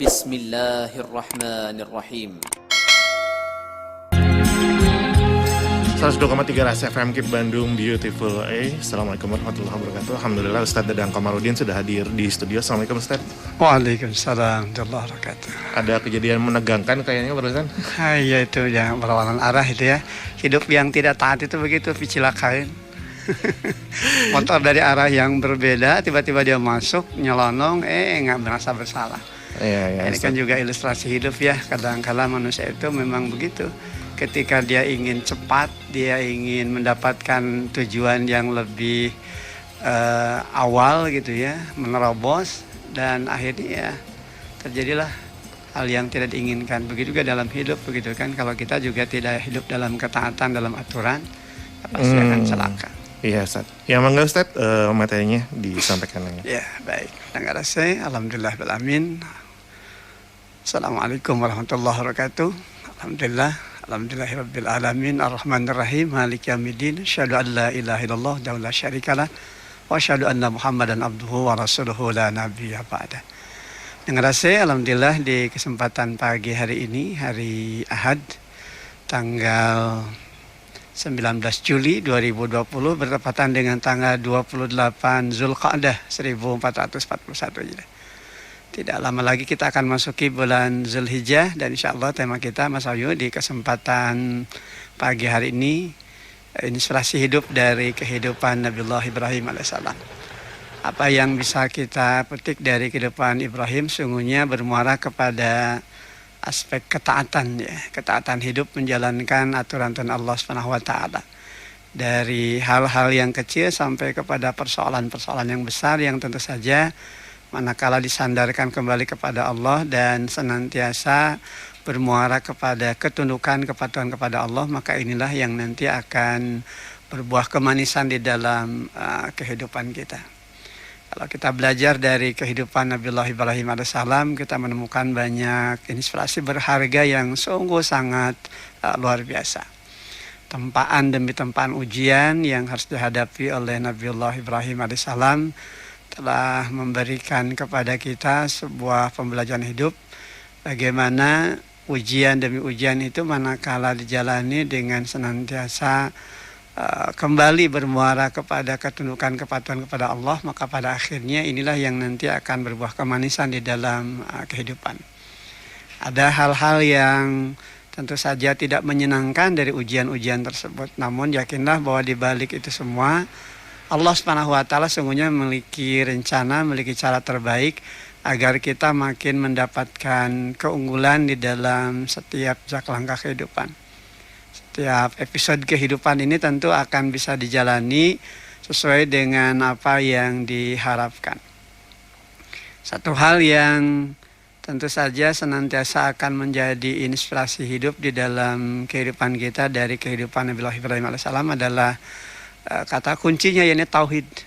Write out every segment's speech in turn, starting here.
Bismillahirrahmanirrahim. 102,3 Ras FM Kip Bandung Beautiful Assalamualaikum warahmatullahi wabarakatuh. Alhamdulillah Ustadz Dadang Komarudin sudah hadir di studio. Assalamualaikum Ustadz. Waalaikumsalam warahmatullahi wabarakatuh. Ada kejadian menegangkan kayaknya barusan. Ya itu yang berlawanan arah itu ya. Hidup yang tidak taat itu begitu, dicilakain. Motor dari arah yang berbeda tiba-tiba dia masuk nyelonong nggak merasa bersalah. Iya, Ini kan juga ilustrasi hidup ya. Kadang-kadang manusia itu memang begitu. Ketika dia ingin cepat, dia ingin mendapatkan tujuan yang lebih awal gitu ya, menerobos, dan akhirnya ya terjadilah hal yang tidak diinginkan. Begitu juga dalam hidup begitu kan. Kalau kita juga tidak hidup dalam ketaatan, dalam aturan, pasti akan celaka. Iya Ustaz. Ya mangga Ustaz, materinya disampaikan lagi. Ya baik. Alhamdulillah bil amin. Assalamualaikum warahmatullahi wabarakatuh. Alhamdulillahirabbil alamin arrahmanirrahim maliki yaumiddin asyhadu an la ilaha illallah wa la syarikalah wa asyhadu anna muhammadan abduhu wa rasuluhu la nabiyya ba'da. Dengan rasa alhamdulillah di kesempatan pagi hari ini, hari Ahad tanggal 19 Juli 2020 bertepatan dengan tanggal 28 Zulqa'dah 1441. Tidak lama lagi kita akan masuki bulan Zulhijjah, dan insya Allah tema kita Mas Ayu di kesempatan pagi hari ini inspirasi hidup dari kehidupan Nabiullah Ibrahim alaihissalam. Apa yang bisa kita petik dari kehidupan Ibrahim sungguhnya bermuara kepada aspek ketaatan ya, ketaatan hidup menjalankan aturan Allah Subhanahu wa taala. Dari hal-hal yang kecil sampai kepada persoalan-persoalan yang besar yang tentu saja manakala disandarkan kembali kepada Allah dan senantiasa bermuara kepada ketundukan kepatuhan kepada Allah, maka inilah yang nanti akan berbuah kemanisan di dalam kehidupan kita. Kalau kita belajar dari kehidupan Nabiullah Ibrahim alaihissalam, kita menemukan banyak inspirasi berharga yang sungguh sangat luar biasa. Tempaan demi tempaan ujian yang harus dihadapi oleh Nabiullah Ibrahim alaihissalam telah memberikan kepada kita sebuah pembelajaran hidup bagaimana ujian demi ujian itu manakala dijalani dengan senantiasa kembali bermuara kepada ketundukan kepatuhan kepada Allah, maka pada akhirnya inilah yang nanti akan berbuah kemanisan di dalam kehidupan. Ada hal-hal yang tentu saja tidak menyenangkan dari ujian-ujian tersebut, namun yakinlah bahwa di balik itu semua Allah Subhanahu wa taala sungguhnya memiliki rencana, memiliki cara terbaik agar kita makin mendapatkan keunggulan di dalam setiap jak langkah kehidupan. Setiap episode kehidupan ini tentu akan bisa dijalani sesuai dengan apa yang diharapkan. Satu hal yang tentu saja senantiasa akan menjadi inspirasi hidup di dalam kehidupan kita dari kehidupan Nabiullah Ibrahim alaihissalam adalah kata kuncinya yakni tauhid.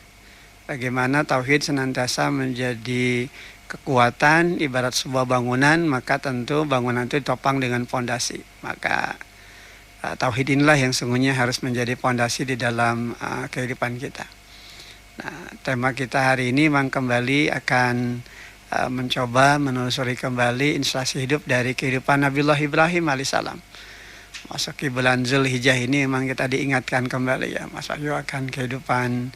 Bagaimana tauhid senantiasa menjadi kekuatan ibarat sebuah bangunan, maka tentu bangunan itu ditopang dengan fondasi. Maka tauhid inilah yang sungguhnya harus menjadi fondasi di dalam kehidupan kita. Nah, tema kita hari ini memang kembali akan mencoba menelusuri kembali inspirasi hidup dari kehidupan Nabiullah Ibrahim alaihissalam. Masuki bulan Zulhijjah ini memang kita diingatkan kembali ya Mas Ayu akan kehidupan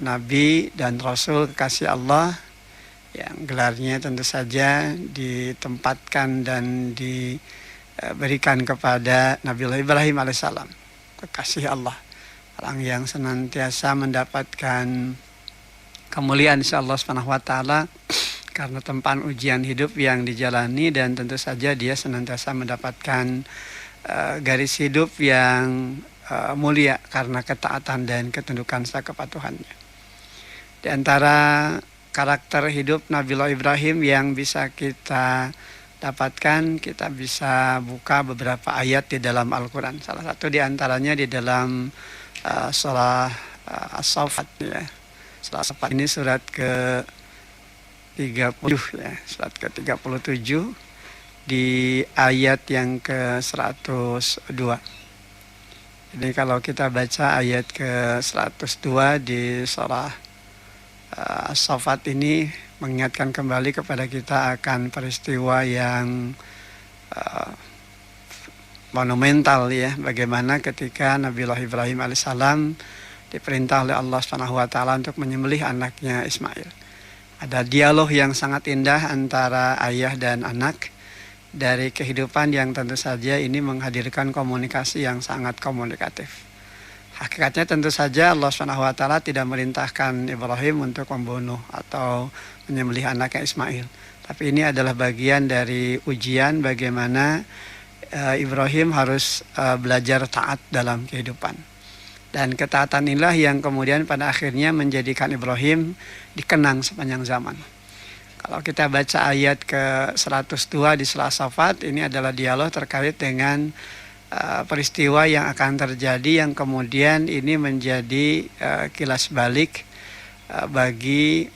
Nabi dan Rasul kekasih Allah yang gelarnya tentu saja ditempatkan dan diberikan kepada Nabiullah Ibrahim alaihissalam, kekasih Allah, orang yang senantiasa mendapatkan kemuliaan insya Allah Subhanahu wa taala karena tempaan ujian hidup yang dijalani, dan tentu saja dia senantiasa mendapatkan garis hidup yang mulia karena ketaatan dan ketundukan serta kepatuhannya. Di antara karakter hidup Nabiullah Ibrahim yang bisa kita dapatkan, kita bisa buka beberapa ayat di dalam Al-Quran. Salah satu di antaranya di dalam surah As-Saffat ya. Surah As-Saffat ini surat ke 30 ya, surat ke-37 di ayat yang ke-102. Jadi kalau kita baca ayat ke-102 di surah As-Saffat ini mengingatkan kembali kepada kita akan peristiwa yang monumental ya, bagaimana ketika Nabiullah Ibrahim alaihissalam diperintah oleh Allah Subhanahu wa taala untuk menyembelih anaknya Ismail. Ada dialog yang sangat indah antara ayah dan anak dari kehidupan yang tentu saja ini menghadirkan komunikasi yang sangat komunikatif. Hakikatnya tentu saja Allah Subhanahu wa taala tidak merintahkan Ibrahim untuk membunuh atau menyembelih anaknya Ismail. Tapi ini adalah bagian dari ujian bagaimana Ibrahim harus belajar taat dalam kehidupan. Dan ketaatan inilah yang kemudian pada akhirnya menjadikan Ibrahim dikenang sepanjang zaman. Kalau kita baca ayat ke-102 di surah As-Saffat, ini adalah dialog terkait dengan peristiwa yang akan terjadi yang kemudian ini menjadi kilas balik bagi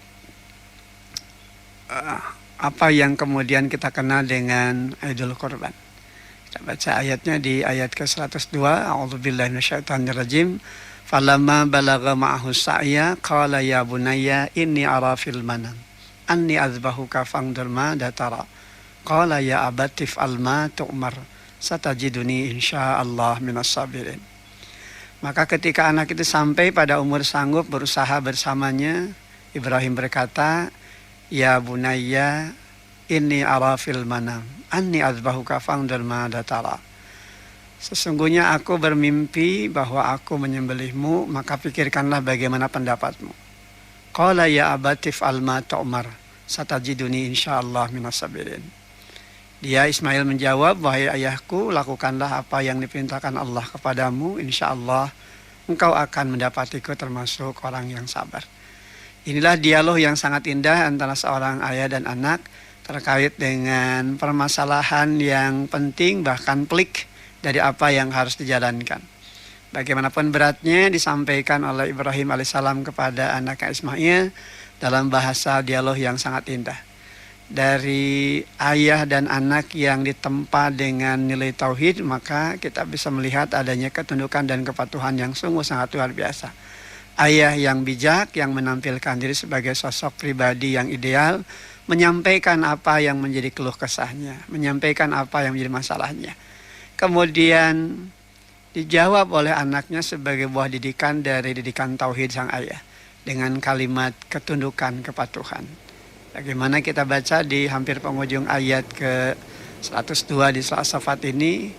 apa yang kemudian kita kenal dengan Idul Kurban. Kita baca ayatnya di ayat ke-102. A'udzubillahi minasyaitonirrajim. Falamma balagha ma'ahu sa'ya qala ya bunayya inni ara fil manam anni azbahuka fangdur ma datara. Qala ya abati fa'al ma tu'mar satajiduni insyaallah minas sabirin. Maka ketika anak itu sampai pada umur sanggup berusaha bersamanya, Ibrahim berkata, ya bunayya inni ara fil manam anni azbahuka fangdur ma datara. Sesungguhnya aku bermimpi bahwa aku menyembelihmu, maka pikirkanlah bagaimana pendapatmu. Qala ya abati fa'al ma tu'mar satajiduni insyaallah minas sabirin. Dia Ismail menjawab, wahai ayahku, lakukanlah apa yang diperintahkan Allah kepadamu, insyaallah engkau akan mendapatiku termasuk orang yang sabar. Inilah dialog yang sangat indah antara seorang ayah dan anak terkait dengan permasalahan yang penting bahkan pelik dari apa yang harus dijalankan. Bagaimanapun beratnya disampaikan oleh Ibrahim alaihissalam kepada anaknya Ismail dalam bahasa dialog yang sangat indah. Dari ayah dan anak yang ditempa dengan nilai tauhid, maka kita bisa melihat adanya ketundukan dan kepatuhan yang sungguh sangat luar biasa. Ayah yang bijak, yang menampilkan diri sebagai sosok pribadi yang ideal, menyampaikan apa yang menjadi keluh kesahnya, menyampaikan apa yang menjadi masalahnya. Kemudian dijawab oleh anaknya sebagai buah didikan dari didikan tauhid sang ayah dengan kalimat ketundukan, kepatuhan. Bagaimana kita baca di hampir penghujung ayat ke-102 di surah As-Saffat ini,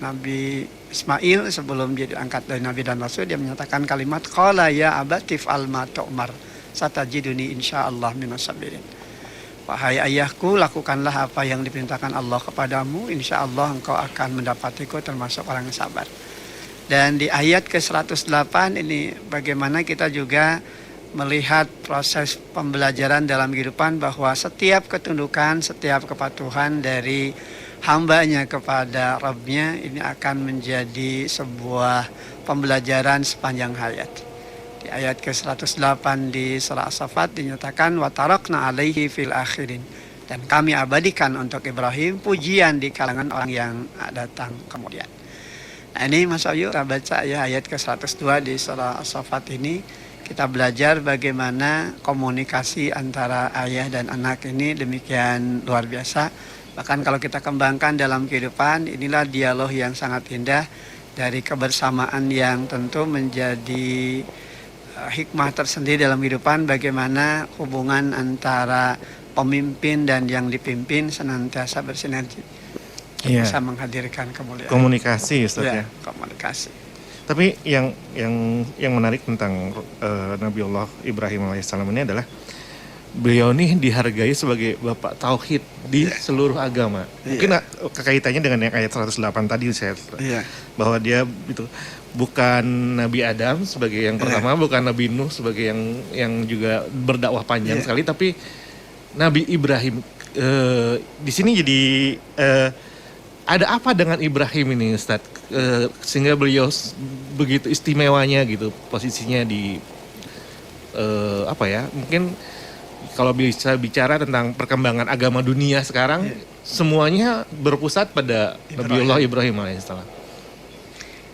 Nabi Ismail sebelum dia diangkat dari Nabi dan Rasul, dia menyatakan kalimat qala ya abati fa'al ma tu'mar satajiduni insyaallah minas sabirin. Wahai ayahku, lakukanlah apa yang diperintahkan Allah kepadamu, insyaallah engkau akan mendapatiku termasuk orang yang sabar. Dan di ayat ke-108 ini bagaimana kita juga melihat proses pembelajaran dalam kehidupan bahwa setiap ketundukan, setiap kepatuhan dari hambanya kepada Rabbnya ini akan menjadi sebuah pembelajaran sepanjang hayat. Di ayat ke-108 di surah As-Saffat dinyatakan wa tarakna alaihi fil akhirin, dan kami abadikan untuk Ibrahim pujian di kalangan orang yang datang kemudian. Nah ini Mas Ayu, kita baca ya ayat ke-102 di surah As-Saffat ini. Kita belajar bagaimana komunikasi antara ayah dan anak ini demikian luar biasa. Bahkan kalau kita kembangkan dalam kehidupan, inilah dialog yang sangat indah dari kebersamaan yang tentu menjadi hikmah tersendiri dalam kehidupan, bagaimana hubungan antara pemimpin dan yang dipimpin senantiasa bersinergi. Iya. Bisa menghadirkan kemuliaan. Komunikasi Ustaz ya. Komunikasi. Tapi yang menarik tentang Nabiullah Ibrahim alaihissalam ini adalah beliau ini dihargai sebagai bapak tauhid di seluruh agama. Mungkin kekaitannya dengan yang ayat 108 tadi saya bahwa dia itu bukan Nabi Adam sebagai yang pertama, bukan Nabi Nuh sebagai yang juga berdakwah panjang sekali, tapi Nabi Ibrahim di sini jadi ada apa dengan Ibrahim ini Ustaz? Sehingga beliau begitu istimewanya gitu posisinya di mungkin kalau bisa bicara tentang perkembangan agama dunia sekarang semuanya berpusat pada Nabiullah Ibrahim alaihissalam.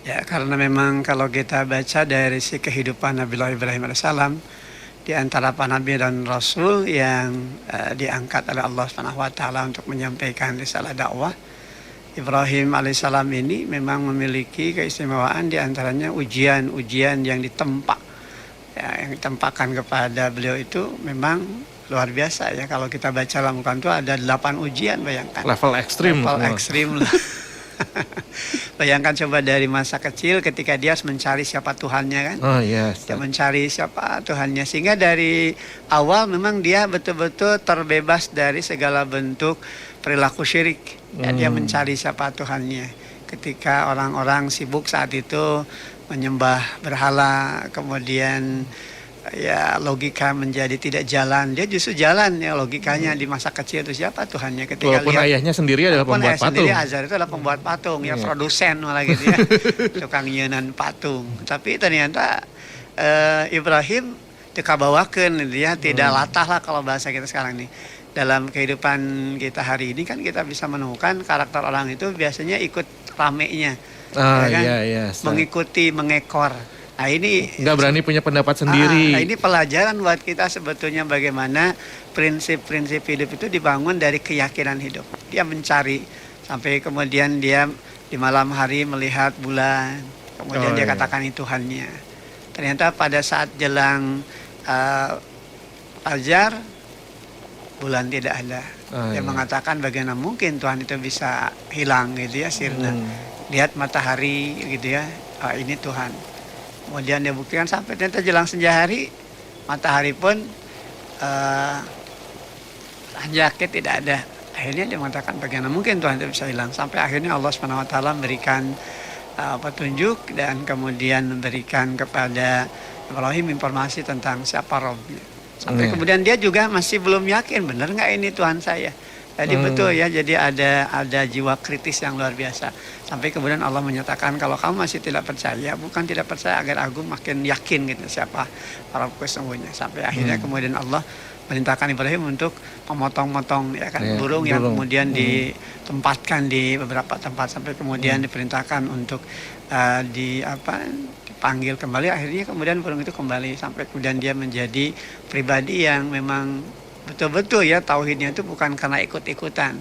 Ya, karena memang kalau kita baca dari si kehidupan Nabiullah Ibrahim alaihissalam, di antara para nabi dan rasul yang diangkat oleh Allah Subhanahu wa taala untuk menyampaikan risalah dakwah. Ibrahim alaihissalam ini memang memiliki keistimewaan, di antaranya ujian-ujian yang ditempa, ya, yang ditempahkan kepada beliau itu memang luar biasa ya. Kalau kita baca dalam Al-Quran itu ada 8 ujian, bayangkan. Level ekstrim. Level ekstrim lah. Bayangkan coba dari masa kecil ketika dia harus mencari siapa Tuhannya kan. Oh iya. Dia mencari siapa Tuhannya, sehingga dari awal memang dia betul-betul terbebas dari segala bentuk perilaku syirik. Ya, dia mencari siapa Tuhannya. Ketika orang-orang sibuk saat itu menyembah berhala, kemudian ya logika menjadi tidak jalan, dia justru jalan ya logikanya di masa kecil itu siapa Tuhannya. Ketika walaupun lihat, ayahnya sendiri adalah pembuat patung. Sendiri Azhar itu adalah pembuat patung, ya produsen malah gitu ya, tukang nyeunaan patung. Tapi ternyata Ibrahim dikabawakan dia tidak latah lah kalau bahasa kita sekarang nih. Dalam kehidupan kita hari ini kan kita bisa menemukan karakter orang itu biasanya ikut ramenya, ya kan? Iya, mengikuti, mengekor. Nah ini nggak berani punya pendapat sendiri. Nah ini pelajaran buat kita sebetulnya bagaimana prinsip-prinsip hidup itu dibangun dari keyakinan hidup. Dia mencari sampai kemudian dia di malam hari melihat bulan, kemudian dia katakan itu Tuhannya. Ternyata pada saat jelang fajar bulan tidak ada. Dia mengatakan bagaimana mungkin Tuhan itu bisa hilang gitu ya, sirna. Lihat matahari gitu ya, ini Tuhan. Kemudian dia buktikan sampai ternyata jelang senja hari, matahari pun anjaknya tidak ada. Akhirnya dia mengatakan bagaimana mungkin Tuhan itu bisa hilang. Sampai akhirnya Allah SWT memberikan petunjuk dan kemudian memberikan kepada Ibrahim informasi tentang siapa Rabbnya. Sampai kemudian dia juga masih belum yakin, benar nggak ini Tuhan saya. Jadi betul ya, jadi ada jiwa kritis yang luar biasa. Sampai kemudian Allah menyatakan kalau kamu masih tidak percaya, bukan tidak percaya agar aku makin yakin gitu siapa Rabbku sesungguhnya. Sampai akhirnya kemudian Allah perintahkan Ibrahim untuk memotong-motong ya kan burung yang kemudian ditempatkan di beberapa tempat, sampai kemudian diperintahkan untuk dipanggil kembali. Akhirnya kemudian burung itu kembali, sampai kemudian dia menjadi pribadi yang memang betul-betul ya tauhidnya itu bukan karena ikut-ikutan.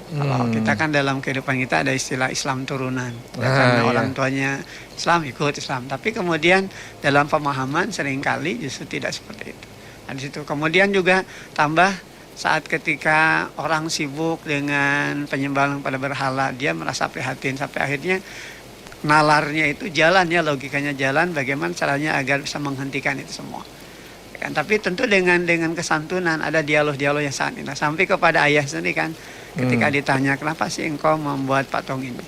Kalau kita kan dalam kehidupan kita ada istilah Islam turunan, ya, karena orang tuanya Islam ikut Islam. Tapi kemudian dalam pemahaman seringkali justru tidak seperti itu. Nah, di situ kemudian juga tambah saat ketika orang sibuk dengan penyembahan pada berhala, dia merasa prihatin sampai akhirnya nalarnya itu jalan ya, logikanya jalan, bagaimana caranya agar bisa menghentikan itu semua. Kan, tapi tentu dengan kesantunan, ada dialog-dialog yang sangat indah sampai kepada ayah sendiri kan, ketika ditanya kenapa sih engkau membuat patung ini,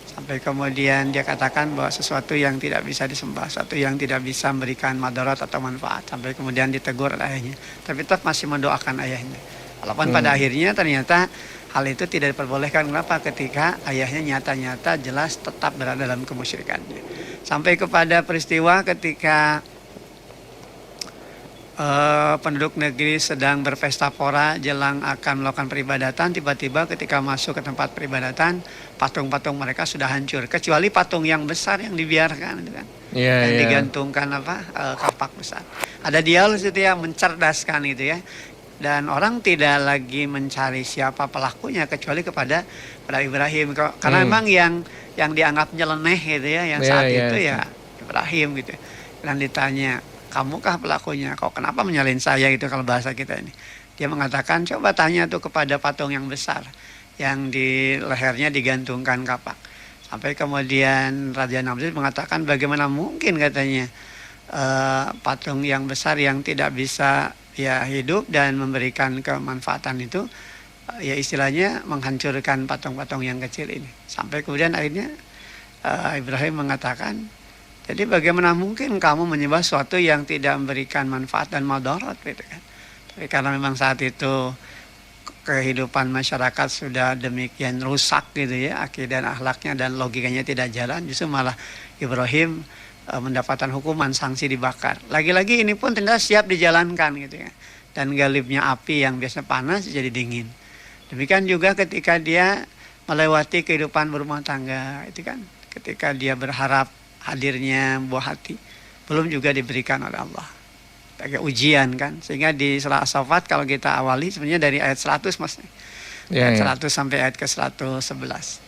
sampai kemudian dia katakan bahwa sesuatu yang tidak bisa disembah, sesuatu yang tidak bisa memberikan madarat atau manfaat, sampai kemudian ditegur oleh ayahnya, tapi tetap masih mendoakan ayahnya. Walaupun pada akhirnya ternyata hal itu tidak diperbolehkan. Kenapa? Ketika ayahnya nyata-nyata jelas tetap berada dalam kemusyrikannya. Sampai kepada peristiwa ketika penduduk negeri sedang berpesta pora jelang akan melakukan peribadatan, tiba-tiba ketika masuk ke tempat peribadatan, patung-patung mereka sudah hancur, kecuali patung yang besar yang dibiarkan itu kan, yang digantungkan kapak besar. Ada dialog itu yang mencerdaskan itu ya, dan orang tidak lagi mencari siapa pelakunya kecuali kepada Ibrahim, karena memang yang dianggap nyeleneh gitu ya, yang saat itu ya Ibrahim gitu. Dan ditanya, kamukah pelakunya? Kau kenapa menyalahin saya gitu kalau bahasa kita ini? Dia mengatakan, coba tanya tuh kepada patung yang besar yang di lehernya digantungkan kapak. Sampai kemudian Raja Namrud mengatakan bagaimana mungkin katanya patung yang besar yang tidak bisa ya hidup dan memberikan kemanfaatan itu ya istilahnya menghancurkan patung-patung yang kecil ini. Sampai kemudian akhirnya Ibrahim mengatakan, jadi bagaimana mungkin kamu menyembah sesuatu yang tidak memberikan manfaat dan madarat gitu kan. Tapi karena memang saat itu kehidupan masyarakat sudah demikian rusak gitu ya, akidah dan akhlaknya dan logikanya tidak jalan, justru malah Ibrahim mendapatkan hukuman, sanksi dibakar. Lagi-lagi ini pun ternyata siap dijalankan gitu ya. Dan galibnya api yang biasa panas jadi dingin. Demikian juga ketika dia melewati kehidupan berumah tangga itu kan, ketika dia berharap hadirnya buah hati, belum juga diberikan oleh Allah. pakai ujian kan. Sehingga di surah As-Saffat kalau kita awali sebenarnya dari ayat 100 Mas. Ayat 100 sampai ayat ke 111.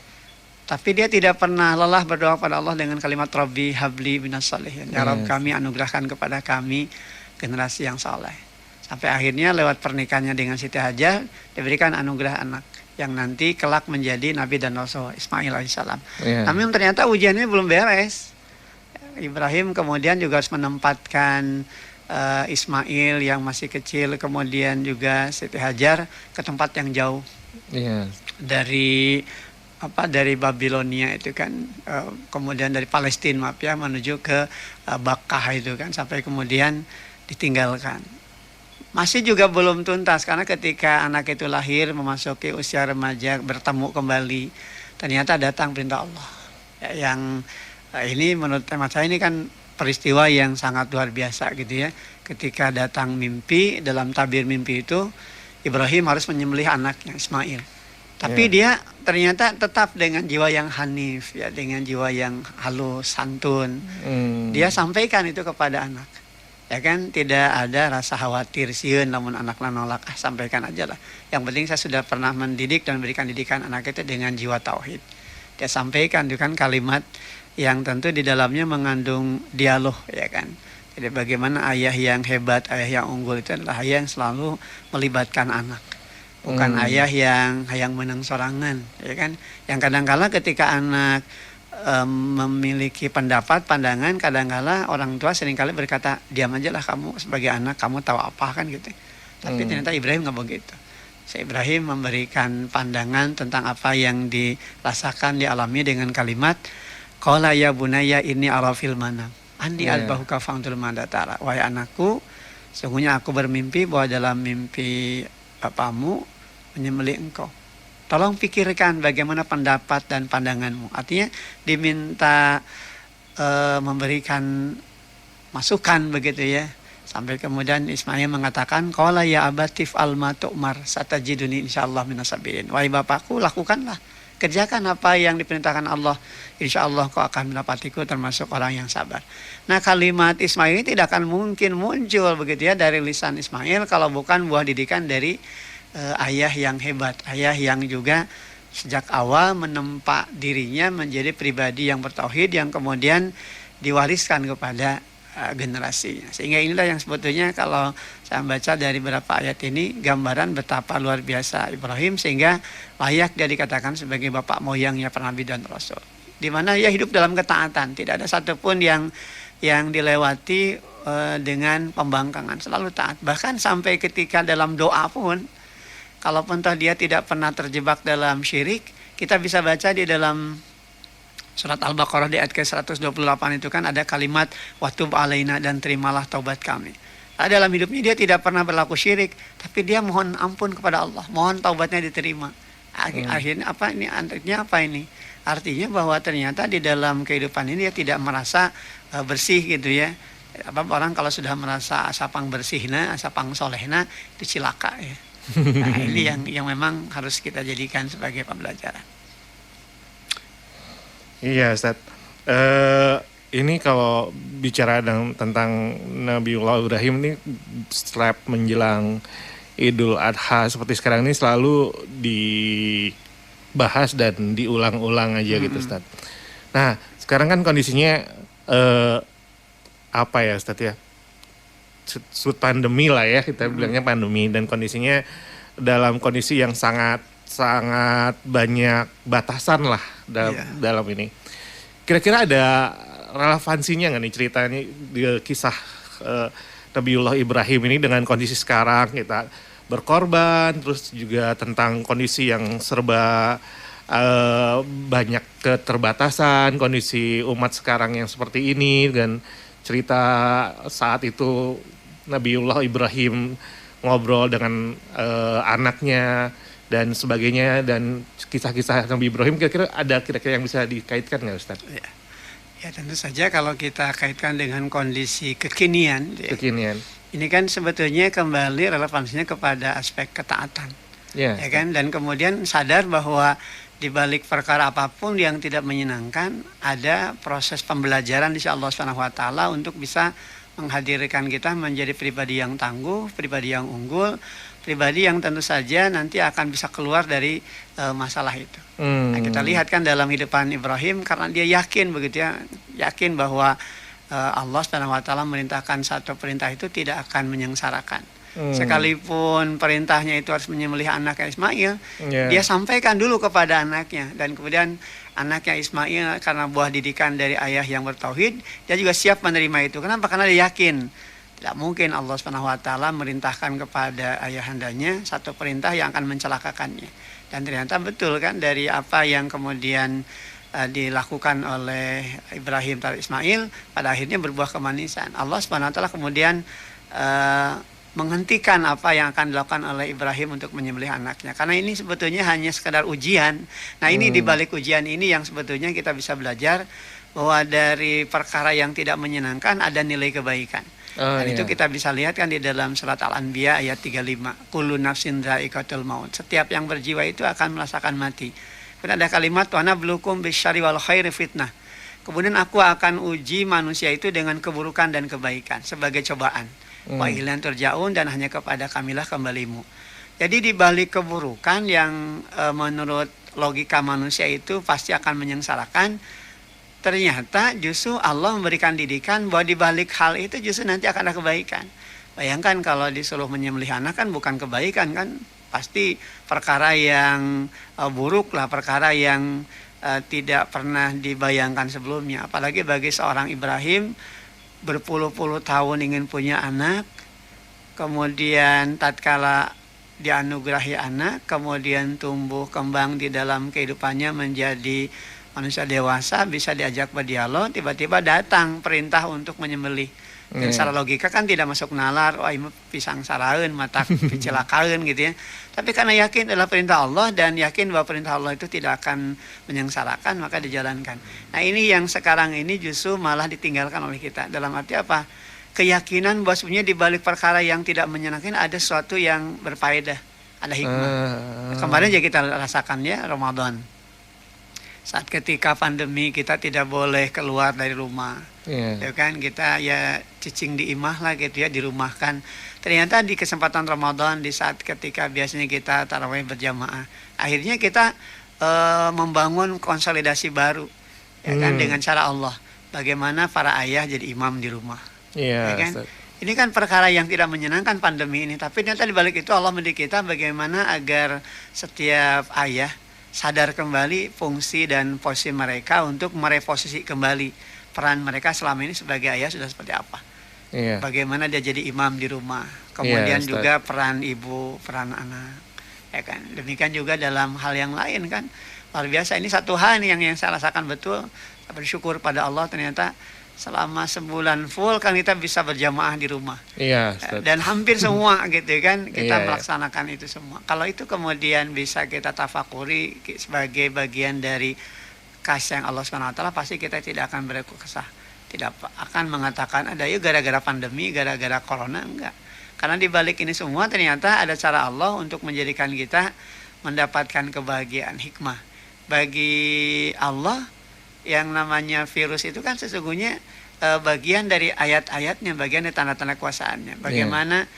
Tapi dia tidak pernah lelah berdoa pada Allah dengan kalimat Rabbi habli minas sholihin. Ya Rabb, kami anugerahkan kepada kami generasi yang saleh. Sampai akhirnya lewat pernikahannya dengan Siti Hajar diberikan anugerah anak yang nanti kelak menjadi Nabi dan Rasul Ismail alaihissalam. Namun ternyata ujiannya belum beres. Ibrahim kemudian juga harus menempatkan Ismail yang masih kecil, kemudian juga Siti Hajar ke tempat yang jauh dari Babilonia itu kan, kemudian dari Palestina menuju ke Bakkah itu kan, sampai kemudian ditinggalkan. Masih juga belum tuntas karena ketika anak itu lahir memasuki usia remaja bertemu kembali, ternyata datang perintah Allah. Yang ini menurut tema saya ini kan peristiwa yang sangat luar biasa gitu ya. Ketika datang mimpi, dalam tabir mimpi itu Ibrahim harus menyembelih anaknya Ismail. Tapi dia ternyata tetap dengan jiwa yang hanif, ya, dengan jiwa yang halus, santun. Dia sampaikan itu kepada anak. Ya kan, tidak ada rasa khawatir sieun namun anak nolak, sampaikan aja lah. Yang penting saya sudah pernah mendidik dan memberikan didikan anak itu dengan jiwa tauhid. Dia sampaikan itu kan kalimat yang tentu di dalamnya mengandung dialog, ya kan. Jadi bagaimana ayah yang hebat, ayah yang unggul itu adalah ayah yang selalu melibatkan anak. Bukan ayah yang menang sorangan, ya kan? Yang kadang-kala ketika anak memiliki pendapat, pandangan, kadang-kala orang tua seringkali berkata, diam aja lah kamu sebagai anak, kamu tahu apa kan gitu. Tapi ternyata Ibrahim nggak begitu. Ibrahim memberikan pandangan tentang apa yang dirasakan, dialami dengan kalimat, qala ya bunayya inni ara fil manam andi albahuka fangtul mandatara. Wahai anakku, sesungguhnya aku bermimpi bahwa dalam mimpi bapamu menyembelih engkau. Tolong pikirkan bagaimana pendapat dan pandanganmu. Artinya diminta memberikan masukan begitu ya. Sampai kemudian Ismail mengatakan, qala ya abatif alma tu'mar satajiduni insyaallah minas sabirin. Wahai bapakku, lakukanlah, kerjakan apa yang diperintahkan Allah. Insyaallah kau akan mendapatiku termasuk orang yang sabar. Nah, kalimat Ismail ini tidak akan mungkin muncul begitu ya dari lisan Ismail kalau bukan buah didikan dari ayah yang hebat, ayah yang juga sejak awal menempa dirinya menjadi pribadi yang bertauhid yang kemudian diwariskan kepada generasinya. Sehingga inilah yang sebetulnya kalau saya baca dari beberapa ayat ini gambaran betapa luar biasa Ibrahim sehingga layak dia dikatakan sebagai bapak moyangnya para nabi dan rasul. Di mana ia hidup dalam ketaatan, tidak ada satupun yang dilewati dengan pembangkangan, selalu taat. Bahkan sampai ketika dalam doa pun, kalaupun toh dia tidak pernah terjebak dalam syirik, kita bisa baca di dalam surat Al-Baqarah di ayat ke-128 itu kan ada kalimat watub alaina dan terimalah taubat kami. Nah, dalam hidupnya dia tidak pernah berlaku syirik, tapi dia mohon ampun kepada Allah, mohon taubatnya diterima. Akhirnya apa ini? Artinya apa ini? Artinya bahwa ternyata di dalam kehidupan ini dia tidak merasa bersih gitu ya. Apa orang kalau sudah merasa asapang bersihna, asapang solehna itu cilaka ya. Nah, ini yang memang harus kita jadikan sebagai pembelajaran. Iya, Ustaz. Ini kalau bicara tentang Nabiullah Ibrahim ini setiap menjelang Idul Adha seperti sekarang ini selalu dibahas dan diulang-ulang aja gitu, Ustaz. Nah, sekarang kan kondisinya apa ya, Ustaz ya? Pandemi lah ya, kita bilangnya pandemi, dan kondisinya dalam kondisi yang sangat banyak batasan lah dalam ini. Kira-kira ada relevansinya nggak nih ceritanya kisah Nabiullah Ibrahim ini dengan kondisi sekarang kita berkorban, terus juga tentang kondisi yang serba banyak keterbatasan, kondisi umat sekarang yang seperti ini, dan cerita saat itu Nabiullah Ibrahim ngobrol dengan anaknya dan sebagainya, dan kisah-kisah Nabi Ibrahim kira-kira yang bisa dikaitkan nggak, Ustaz? Ya tentu saja kalau kita kaitkan dengan kondisi kekinian. Ini kan sebetulnya kembali relevansinya kepada aspek ketaatan, ya kan? Dan kemudian sadar bahwa di balik perkara apapun yang tidak menyenangkan ada proses pembelajaran insya Allah SWT untuk bisa menghadirkan kita menjadi pribadi yang tangguh, pribadi yang unggul, pribadi yang tentu saja nanti akan bisa keluar dari masalah itu. Nah, kita lihat kan dalam hidupan Ibrahim, karena dia yakin begitu ya, yakin bahwa Allah SWT merintahkan satu perintah itu tidak akan menyengsarakan. Sekalipun perintahnya itu harus menyembelih anaknya Ismail, dia sampaikan dulu kepada anaknya, dan kemudian anaknya Ismail karena buah didikan dari ayah yang bertauhid, dia juga siap menerima itu. Kenapa? Karena dia yakin tidak mungkin Allah SWT merintahkan kepada ayahandanya satu perintah yang akan mencelakakannya. Dan ternyata betul kan, dari apa yang kemudian dilakukan oleh Ibrahim terhadap Ismail, pada akhirnya berbuah kemanisan. Allah SWT kemudian menghentikan apa yang akan dilakukan oleh Ibrahim untuk menyembelih anaknya, karena ini sebetulnya hanya sekedar ujian. Nah, ini di balik ujian ini yang sebetulnya kita bisa belajar bahwa dari perkara yang tidak menyenangkan ada nilai kebaikan. Dan itu kita bisa lihat kan di dalam surat Al-Anbiya ayat 35, kullu nafsin dha'iqatul maut, setiap yang berjiwa itu akan merasakan mati. Kemudian ada kalimat wa nabluukum bisyarri wal khairi fitnah, kemudian aku akan uji manusia itu dengan keburukan dan kebaikan sebagai cobaan. Wa ilaihi turja'un, dan hanya kepada kamilah kembalimu. Jadi di balik keburukan yang menurut logika manusia itu pasti akan menyengsarakan, ternyata justru Allah memberikan didikan bahwa di balik hal itu justru nanti akan ada kebaikan. Bayangkan kalau disuruh menyembelih anak kan bukan kebaikan kan, pasti perkara yang buruk lah, perkara yang tidak pernah dibayangkan sebelumnya. Apalagi bagi seorang Ibrahim, berpuluh-puluh tahun ingin punya anak, kemudian tatkala dianugerahi anak, kemudian tumbuh kembang di dalam kehidupannya menjadi manusia dewasa, bisa diajak berdialog, tiba-tiba datang perintah untuk menyembelih. Yang secara logika kan tidak masuk nalar, wah ini pisang saraeun, mata kecelakaan gitu ya. Tapi karena yakin adalah perintah Allah dan yakin bahwa perintah Allah itu tidak akan menyengsarakan, maka dijalankan. Nah, ini yang sekarang ini justru malah ditinggalkan oleh kita. Dalam arti apa? Keyakinan bahwa sebenarnya di balik perkara yang tidak menyenangkan ada sesuatu yang berfaedah, ada hikmah. Kemarin ya kita rasakan ya, Ramadan. Saat ketika pandemi kita tidak boleh keluar dari rumah, ya kan, kita ya cicing di imah lah gitu ya, dirumahkan. Ternyata di kesempatan Ramadan, di saat ketika biasanya kita tarawih berjamaah, akhirnya kita membangun konsolidasi baru, ya kan, dengan cara Allah. Bagaimana para ayah jadi imam di rumah, ya kan? Ini kan perkara yang tidak menyenangkan pandemi ini, tapi ternyata di balik itu Allah mendidik kita bagaimana agar setiap ayah sadar kembali fungsi dan posisi mereka untuk mereposisi kembali peran mereka selama ini sebagai ayah sudah seperti apa. Bagaimana dia jadi imam di rumah. Kemudian juga peran ibu, peran anak. Ya kan. Demikian juga dalam hal yang lain kan. Luar biasa, ini satu hal yang saya rasakan betul. Saya bersyukur pada Allah, ternyata selama sebulan full kan kita bisa berjamaah di rumah. Dan hampir semua gitu kan kita melaksanakan itu semua. Kalau itu kemudian bisa kita tafakuri sebagai bagian dari kasih yang Allah SWT, pasti kita tidak akan berkeluh kesah. Tidak akan mengatakan ada yuk gara-gara pandemi, gara-gara corona, enggak. Karena di balik ini semua ternyata ada cara Allah untuk menjadikan kita mendapatkan kebahagiaan, hikmah. Bagi Allah, yang namanya virus itu kan sesungguhnya bagian dari ayat-ayatnya, bagian dari tanda-tanda kuasaannya. Bagaimana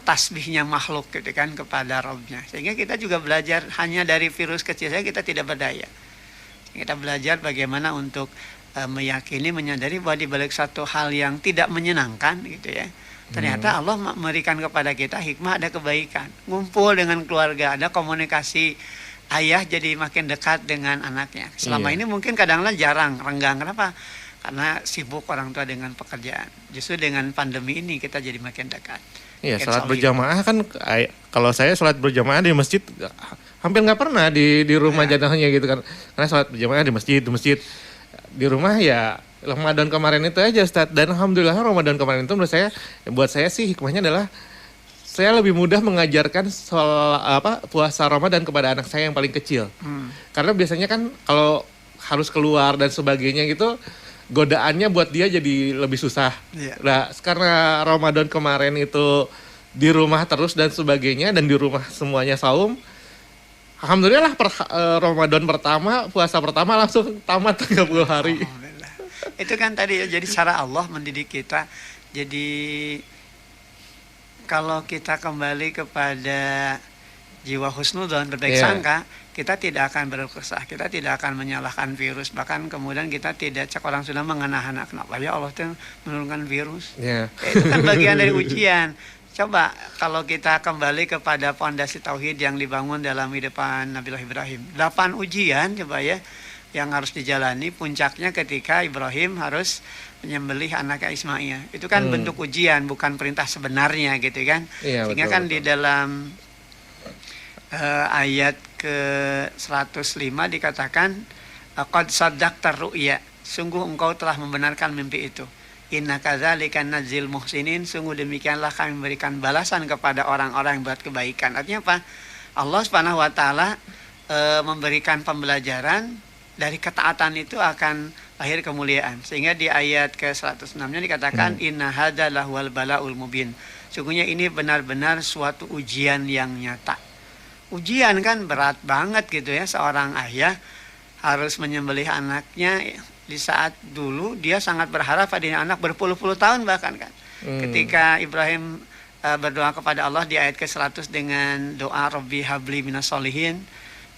tasbihnya makhluk gitu kan kepada Rabbnya. Sehingga kita juga belajar hanya dari virus kecil saja kita tidak berdaya. Kita belajar bagaimana untuk meyakini, menyadari bahwa di balik satu hal yang tidak menyenangkan gitu ya, ternyata Allah memberikan kepada kita hikmah, ada kebaikan. Ngumpul dengan keluarga, ada komunikasi. Ayah jadi makin dekat dengan anaknya. Selama ini mungkin kadang-kadang jarang, renggang. Kenapa? Karena sibuk orang tua dengan pekerjaan. Justru dengan pandemi ini kita jadi makin dekat. Iya, sholat berjamaah kan, kalau saya sholat berjamaah di masjid hampir nggak pernah di rumah jadahnya gitu kan. Karena sholat berjamaah di masjid. Di rumah ya Ramadan kemarin itu aja Ustaz. Dan alhamdulillah Ramadan kemarin itu menurut saya, buat saya sih hikmahnya adalah saya lebih mudah mengajarkan soal puasa Ramadan kepada anak saya yang paling kecil. Karena biasanya kan kalau harus keluar dan sebagainya gitu, godaannya buat dia jadi lebih susah. Nah, karena Ramadan kemarin itu di rumah terus dan sebagainya, dan di rumah semuanya saum, alhamdulillah Ramadan pertama, puasa pertama langsung tamat 30 hari. Itu kan tadi jadi cara Allah mendidik kita. Jadi kalau kita kembali kepada jiwa husnudzon, berbaik sangka, kita tidak akan berkeluh kesah, kita tidak akan menyalahkan virus, bahkan kemudian kita tidak, cek orang sudah mengenah-enah, kenapa ya Allah itu menurunkan virus. Itu kan bagian dari ujian. Coba kalau kita kembali kepada fondasi tauhid yang dibangun dalam hidupan Nabiullah Ibrahim, 8 ujian coba ya yang harus dijalani, puncaknya ketika Ibrahim harus menyembelih anaknya Ismail. Itu kan bentuk ujian, bukan perintah sebenarnya gitu kan. Sehingga kan di dalam ayat ke-105 dikatakan qad saddaqta ru'ya, sungguh engkau telah membenarkan mimpi itu. Inna kadzalika nadzil muhsinin, sungguh demikianlah kami memberikan balasan kepada orang-orang yang buat kebaikan. Artinya apa? Allah Subhanahu wa taala memberikan pembelajaran dari ketaatan itu akan lahir kemuliaan. Sehingga di ayat ke-106-nya dikatakan inna hadzal lahwal balaul mubin. Sungguhnya ini benar-benar suatu ujian yang nyata. Ujian kan berat banget gitu ya, seorang ayah harus menyembelih anaknya di saat dulu dia sangat berharap adanya anak berpuluh-puluh tahun bahkan kan. Ketika Ibrahim berdoa kepada Allah di ayat ke-100 dengan doa Rabbi habli minas solihin,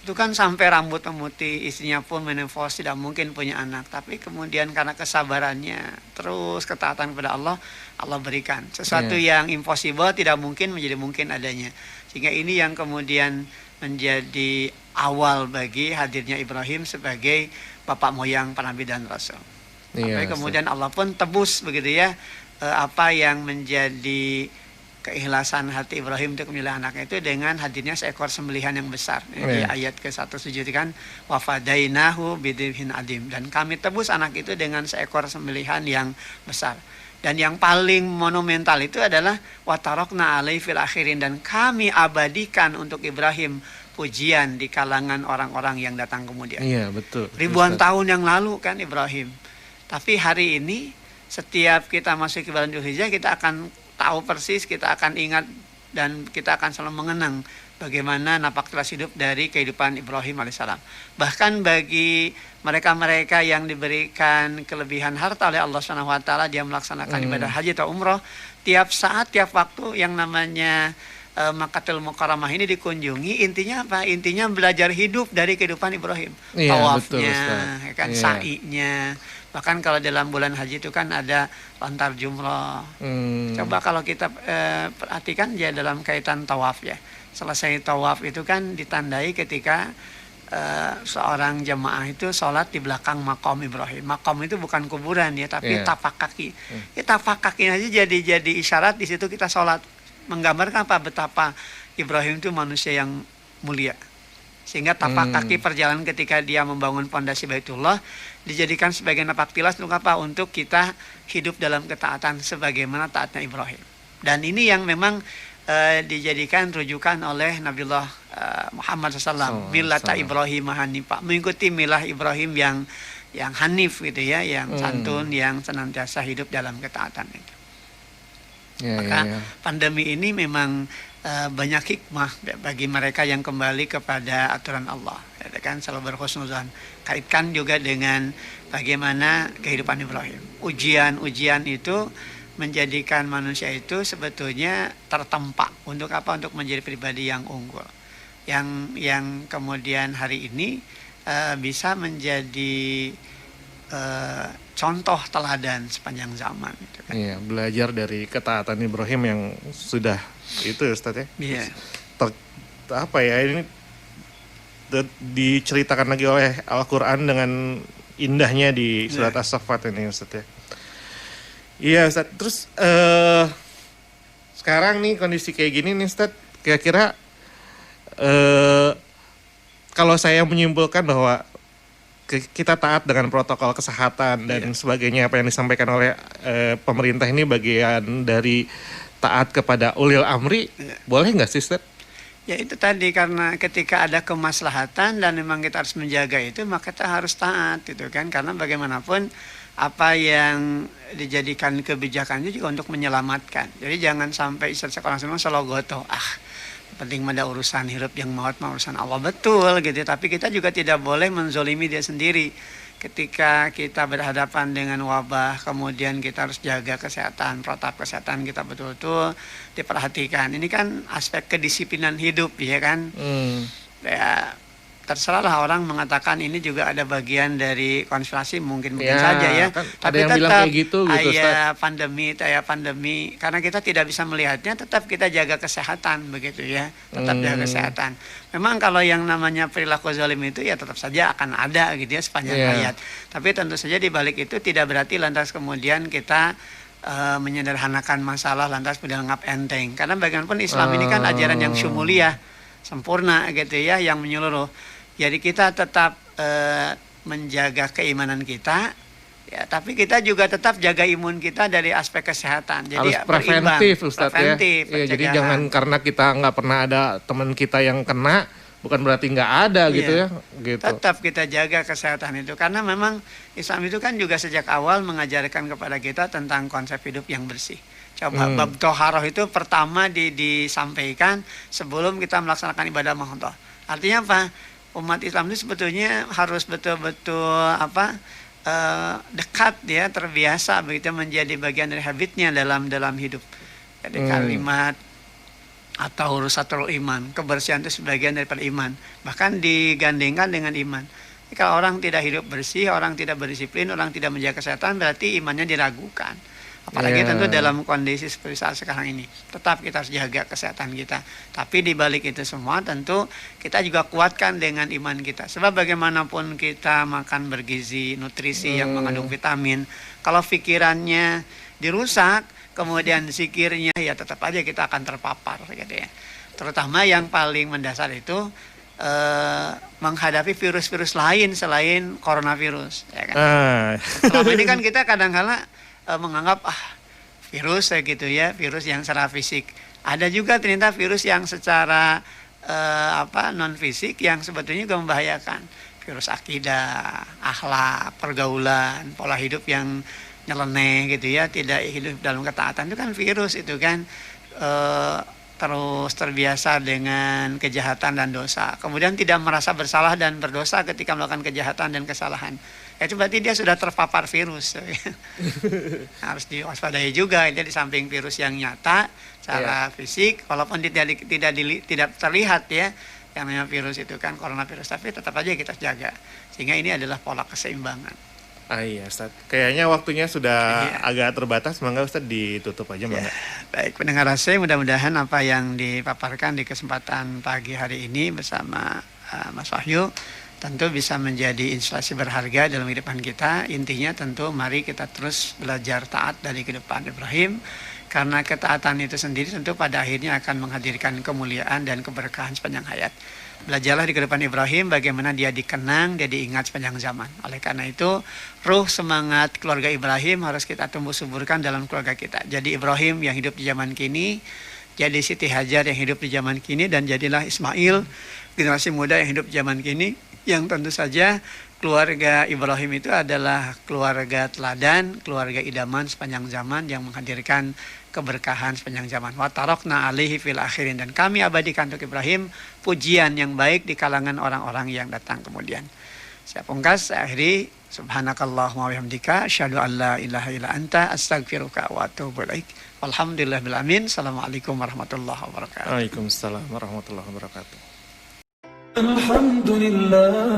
itu kan sampai rambut memutih, istrinya pun menopause, tidak mungkin punya anak. Tapi kemudian karena kesabarannya, terus ketaatan kepada Allah, Allah berikan. Sesuatu yang impossible tidak mungkin menjadi mungkin adanya. Sehingga ini yang kemudian menjadi awal bagi hadirnya Ibrahim sebagai bapak moyang para nabi dan rasul. Sampai kemudian Allah pun tebus begitu ya, apa yang menjadi keikhlasan hati Ibrahim untuk memilih anaknya itu dengan hadirnya seekor sembelihan yang besar. Di ayat ke-107 kan wafadainahu bidibhin adim, dan kami tebus anak itu dengan seekor sembelihan yang besar. Dan yang paling monumental itu adalah watarokna alaihi fil akhirin, dan kami abadikan untuk Ibrahim pujian di kalangan orang-orang yang datang kemudian. Iya, betul. Ribuan tahun yang lalu kan Ibrahim. Tapi hari ini setiap kita masuk ke bulan Dzulhijjah, kita akan tahu persis, kita akan ingat dan kita akan selalu mengenang bagaimana napak tilas hidup dari kehidupan Ibrahim alaihissalam. Bahkan bagi mereka-mereka yang diberikan kelebihan harta oleh Allah Subhanahu wa taala, dia melaksanakan ibadah haji atau umroh, tiap saat, tiap waktu yang namanya Makkatul Mukarramah ini dikunjungi, intinya apa? Intinya belajar hidup dari kehidupan Ibrahim. Tawafnya, kan, sa'inya. Bahkan kalau dalam bulan haji itu kan ada lontar jumroh. Coba kalau kita perhatikan ya dalam kaitan tawaf ya. Selesai tawaf itu kan ditandai ketika seorang jemaah itu sholat di belakang makom Ibrahim. Makom itu bukan kuburan ya, tapi tapak kaki. Ya, tapak kaki aja jadi isyarat di situ kita sholat. Menggambarkan apa? Betapa Ibrahim itu manusia yang mulia. Sehingga tapak kaki perjalanan ketika dia membangun pondasi Baitullah dijadikan sebagai napak tilas untuk apa? Untuk kita hidup dalam ketaatan sebagaimana taatnya Ibrahim. Dan ini yang memang dijadikan rujukan oleh Nabiullah Muhammad SAW, millata Ibrahim hanifah, mengikuti milah Ibrahim yang hanif gitu ya, yang santun, yang senantiasa hidup dalam ketaatan itu. Maka pandemi ini memang banyak hikmah bagi mereka yang kembali kepada aturan Allah, ya kan, selalu berhusnuzan. Kaitkan juga dengan bagaimana kehidupan Ibrahim. Ujian-ujian itu menjadikan manusia itu sebetulnya tertempa untuk apa? Untuk menjadi pribadi yang unggul, yang kemudian hari ini bisa menjadi contoh teladan sepanjang zaman gitu kan. Iya, belajar dari ketaatan Ibrahim yang sudah itu Ustaz ya. Iya. Apa ya, ini diceritakan lagi oleh Al-Qur'an dengan indahnya di surat As-Saffat ini Ustaz ya. Iya Ustaz, terus sekarang nih kondisi kayak gini nih Ustaz, kira-kira kalau saya menyimpulkan bahwa kita taat dengan protokol kesehatan dan sebagainya, apa yang disampaikan oleh pemerintah ini bagian dari taat kepada ulil amri, boleh nggak sih Ustaz? Ya itu tadi, karena ketika ada kemaslahatan dan memang kita harus menjaga itu, maka kita harus taat gitu kan, karena bagaimanapun apa yang dijadikan kebijakan itu juga untuk menyelamatkan. Jadi jangan sampai orang semua sologoto, penting ada urusan hidup yang maut, urusan Allah, betul gitu. Tapi kita juga tidak boleh menzolimi dia sendiri. ketika kita berhadapan dengan wabah, kemudian kita harus jaga kesehatan, protap kesehatan kita betul-betul diperhatikan. Ini kan aspek kedisiplinan hidup, ya kan? Ya, terserahlah orang mengatakan ini juga ada bagian dari konspirasi, mungkin Ya, saja ya. kan ada Tapi yang bilang tetap kayak gitu, Ustaz. pandemi, karena kita tidak bisa melihatnya, tetap kita jaga kesehatan begitu ya, tetap jaga kesehatan. Memang kalau yang namanya perilaku zalim itu ya tetap saja akan ada gitu ya sepanjang Iya. hayat. Tapi tentu saja di balik itu tidak berarti lantas kemudian kita menyederhanakan masalah lantas menganggap enteng. Karena bagaimanapun Islam ini kan ajaran yang syumuliyah, sempurna gitu ya, yang menyeluruh. Jadi kita tetap menjaga keimanan kita, ya, tapi kita juga tetap jaga imun kita dari aspek kesehatan. Jadi Harus preventif, Ustadz, preventif, ya. Iya, jadi pencegahan. jangan karena kita nggak pernah ada teman kita yang kena, bukan berarti nggak ada gitu Iya. ya. Gitu. Tetap kita jaga kesehatan itu, karena memang Islam itu kan juga sejak awal mengajarkan kepada kita tentang konsep hidup yang bersih. Coba bab toharoh itu pertama disampaikan sebelum kita melaksanakan ibadah mahdoh. Artinya apa? Umat Islam itu sebetulnya harus betul-betul dekat ya, terbiasa begitu menjadi bagian dari habitnya dalam hidup. Jadi kalimat atau urusatul iman, kebersihan itu sebagian daripada iman, bahkan digandengkan dengan iman. Kalau orang tidak hidup bersih, orang tidak berdisiplin, orang tidak menjaga kesehatan, berarti imannya diragukan. Apalagi tentu dalam kondisi seperti saat sekarang ini, tetap kita harus jaga kesehatan kita. Tapi di balik itu semua tentu kita juga kuatkan dengan iman kita. Sebab bagaimanapun kita makan bergizi, nutrisi yang mengandung vitamin, kalau pikirannya dirusak, kemudian zikirnya, ya tetap aja kita akan terpapar gitu ya. Terutama yang paling mendasar itu menghadapi virus-virus lain selain coronavirus, ya kan? Selama ini kan kita kadang-kala menganggap virus gitu ya, virus yang secara fisik. Ada juga ternyata virus yang secara non fisik yang sebetulnya juga membahayakan. Virus akidah, akhlak, pergaulan, pola hidup yang nyeleneh gitu ya, tidak hidup dalam ketaatan, itu kan virus itu kan. Terus terbiasa dengan kejahatan dan dosa, kemudian tidak merasa bersalah dan berdosa ketika melakukan kejahatan dan kesalahan, itu berarti dia sudah terpapar virus. Harus diwaspadai juga. Jadi di samping virus yang nyata secara fisik, walaupun tidak terlihat ya, yang namanya virus itu kan coronavirus, tapi tetap aja kita jaga, sehingga ini adalah pola keseimbangan. Iya, Ustaz. Kayaknya waktunya sudah agak terbatas. Mangga Ustaz ditutup aja, mangga. Baik, pendengar AC, mudah-mudahan apa yang dipaparkan di kesempatan pagi hari ini bersama Mas Wahyu tentu bisa menjadi inspirasi berharga dalam kehidupan kita. Intinya tentu mari kita terus belajar taat dari kehidupan Ibrahim, karena ketaatan itu sendiri tentu pada akhirnya akan menghadirkan kemuliaan dan keberkahan sepanjang hayat. Belajarlah di kehidupan Ibrahim bagaimana dia dikenang, dia diingat sepanjang zaman. Oleh karena itu, ruh semangat keluarga Ibrahim harus kita tumbuh suburkan dalam keluarga kita. Jadi Ibrahim yang hidup di zaman kini, jadi Siti Hajar yang hidup di zaman kini, dan jadilah Ismail, generasi muda yang hidup di zaman kini, yang tentu saja keluarga Ibrahim itu adalah keluarga teladan, keluarga idaman sepanjang zaman yang menghadirkan keberkahan sepanjang zaman. Wa tarakna alaihi fil akhirin, dan kami abadikan untuk Ibrahim pujian yang baik di kalangan orang-orang yang datang kemudian. Saya pungkas, saya akhiri, subhanakallahumma wa bihamdika asyhadu an la ilaha illa anta astaghfiruka wa atubu ilaik. Walhamdulillahil alamin. Assalamualaikum warahmatullahi wabarakatuh. Waalaikumsalam warahmatullahi wabarakatuh. Alhamdulillah